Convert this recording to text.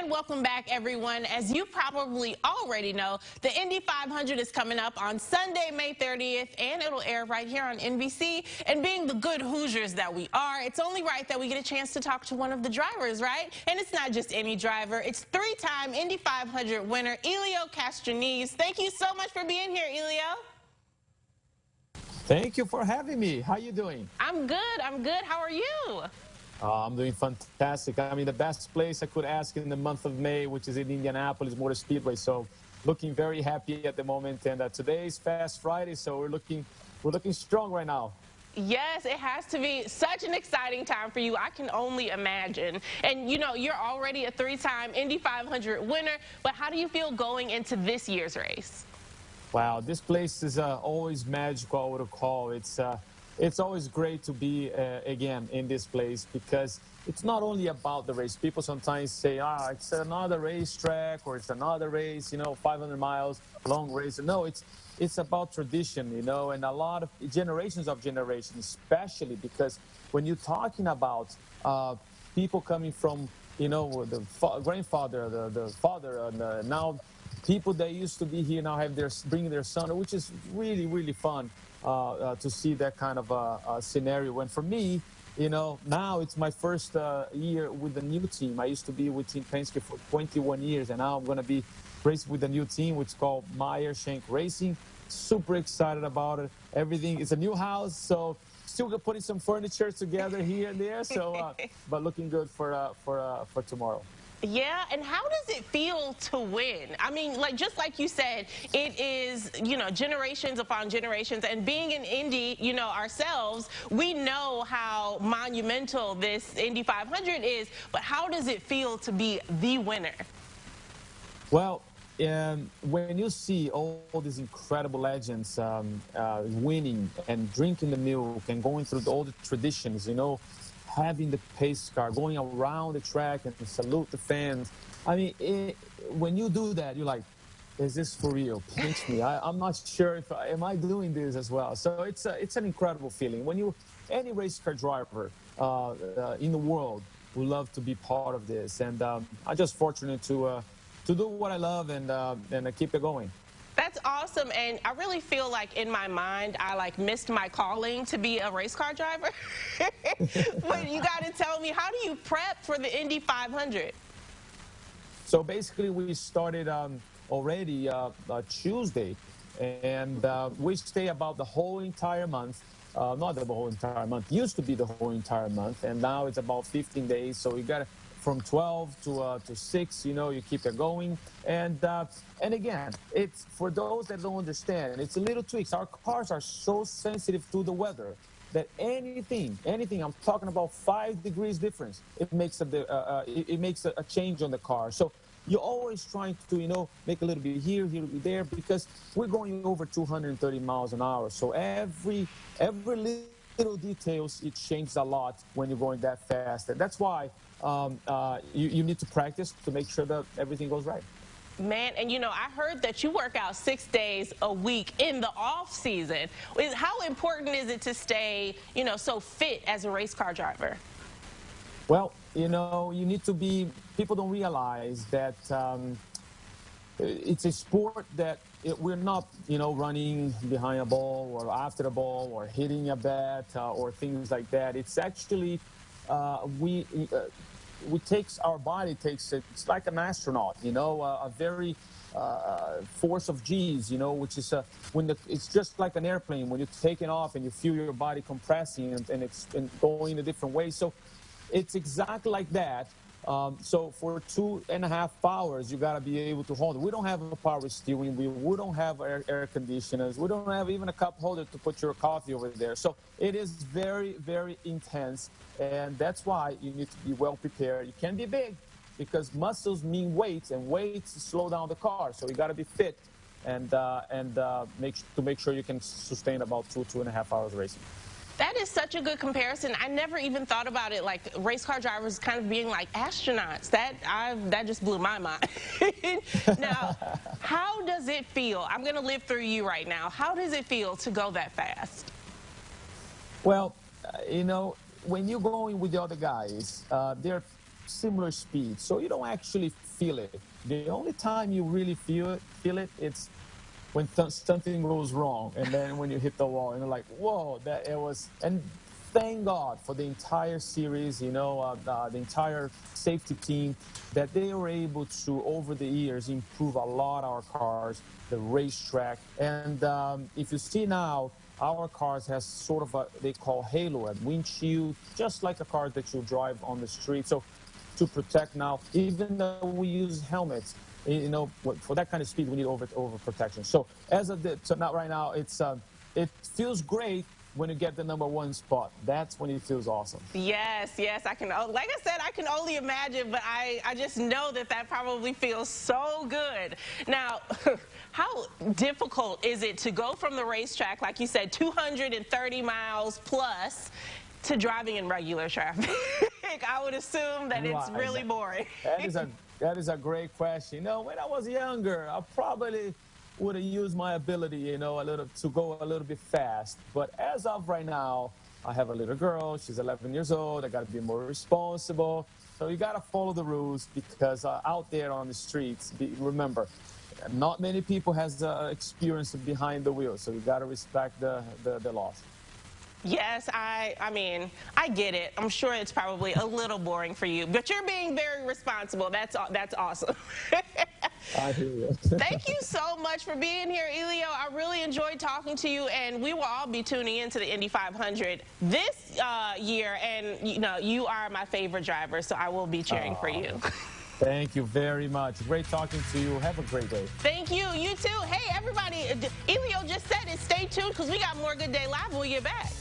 And welcome back, everyone. As you probably already know, the Indy 500 is coming up on Sunday, May 30th, and it'll air right here on NBC. And being the good Hoosiers that we are, it's only right that we get a chance to talk to one of the drivers, right? And it's not just any driver. It's three-time Indy 500 winner, Helio Castroneves. Thank you so much for being here, Helio. Thank you for having me. How you doing? I'm good. I'm good. How are you? I'm doing fantastic. I mean, the best place I could ask in the month of May, which is in Indianapolis Motor Speedway. So, looking very happy at the moment. And today's Fast Friday, so we're looking strong right now. Yes, it has to be such an exciting time for you. I can only imagine. And, you know, you're already a three-time Indy 500 winner. But how do you feel going into this year's race? Wow, this place is always magical, I would call. It's always great to be, again, in this place because it's not only about the race. People sometimes say, it's another racetrack or it's another race, 500 miles, long race. No, it's about tradition, and a lot of generations, especially because when you're talking about people coming from, the grandfather, the father, and now people that used to be here now bringing their son, which is really, really fun. To see that kind of scenario. And for me, now it's my first year with the new team. I used to be with Team Penske for 21 years, and now I'm going to be racing with the new team, which is called Meyer Shank Racing. Super excited about it. Everything, it's a new house, so still putting some furniture together here and there. So, but looking good for tomorrow. Yeah, and how does it feel to win? I mean, just like you said, it is, generations upon generations. And being in Indy, ourselves, we know how monumental this Indy 500 is. But how does it feel to be the winner? Well, when you see all these incredible legends winning and drinking the milk and going through all the traditions, having the pace car, going around the track and salute the fans. I mean, when you do that, you're like, is this for real? Pinch me. I'm not sure if am I doing this as well. So it's an incredible feeling. When any race car driver in the world would love to be part of this. And I'm just fortunate to do what I love and keep it going. That's awesome, and I really feel like in my mind I missed my calling to be a race car driver. But you got to tell me, how do you prep for the Indy 500? So basically, we started already Tuesday, and we stay about the whole entire month. Not the whole entire month. Used to be the whole entire month, and now it's about 15 days. So you got from 12 to 6, you keep it going. And again, it's for those that don't understand, it's a little tweaks. Our cars are so sensitive to the weather that anything, I'm talking about 5 degrees difference, it makes a change on the car. So you're always trying to, make a little bit here, a little bit there, because we're going over 230 miles an hour. So every little details, it changes a lot when you're going that fast. And that's why you need to practice to make sure that everything goes right. Man, and I heard that you work out 6 days a week in the off season. How important is it to stay, so fit as a race car driver? Well, you need to be, people don't realize that it's a sport that we're not, running behind a ball or after the ball or hitting a bat or things like that. It's actually, our body takes it. It's like an astronaut, a very force of G's, which is it's just like an airplane when you're taking off and you feel your body compressing and going in a different way. So it's exactly like that. So for 2.5 hours, you got to be able to hold it. We don't have a power steering wheel. We don't have air conditioners. We don't have even a cup holder to put your coffee over there. So it is very, very intense. And that's why you need to be well prepared. You can't be big because muscles mean weights, and weights slow down the car. So you got to be fit and make sure you can sustain about 2.5 hours racing. That is such a good comparison. I never even thought about it like race car drivers kind of being like astronauts. That just blew my mind. Now, how does it feel? I'm going to live through you right now. How does it feel to go that fast? Well, when you're going with the other guys, they're similar speed, so you don't actually feel it. The only time you really feel it, it's when something goes wrong, and then when you hit the wall, and you're like, whoa, that it was. And thank God for the entire series, the entire safety team, that they were able to, over the years, improve a lot our cars, the racetrack. And if you see now, our cars has sort of they call Helio, a windshield, just like a car that you drive on the street. So to protect now, even though we use helmets, for that kind of speed, we need over protection. So so now right now, it feels great when you get the #1 spot. That's when it feels awesome. Yes, I can, like I said, I can only imagine, but I just know that probably feels so good. Now, how difficult is it to go from the racetrack, like you said, 230 miles plus, to driving in regular traffic? I would assume that it's really boring. That is a great question. When I was younger, I probably would have used my ability, to go a little bit fast. But as of right now, I have a little girl. She's 11 years old. I got to be more responsible. So you got to follow the rules, because out there on the streets, remember, not many people has experience behind the wheel. So you got to respect the laws. Yes, I mean, I get it. I'm sure it's probably a little boring for you, but you're being very responsible. That's awesome. I hear you. Thank you so much for being here, Helio. I really enjoyed talking to you, and we will all be tuning into the Indy 500 this year. And you are my favorite driver, so I will be cheering for you. Thank you very much. Great talking to you. Have a great day. Thank you. You too. Hey, everybody. Helio just said it. Stay tuned, because we got more Good Day Live when we get back.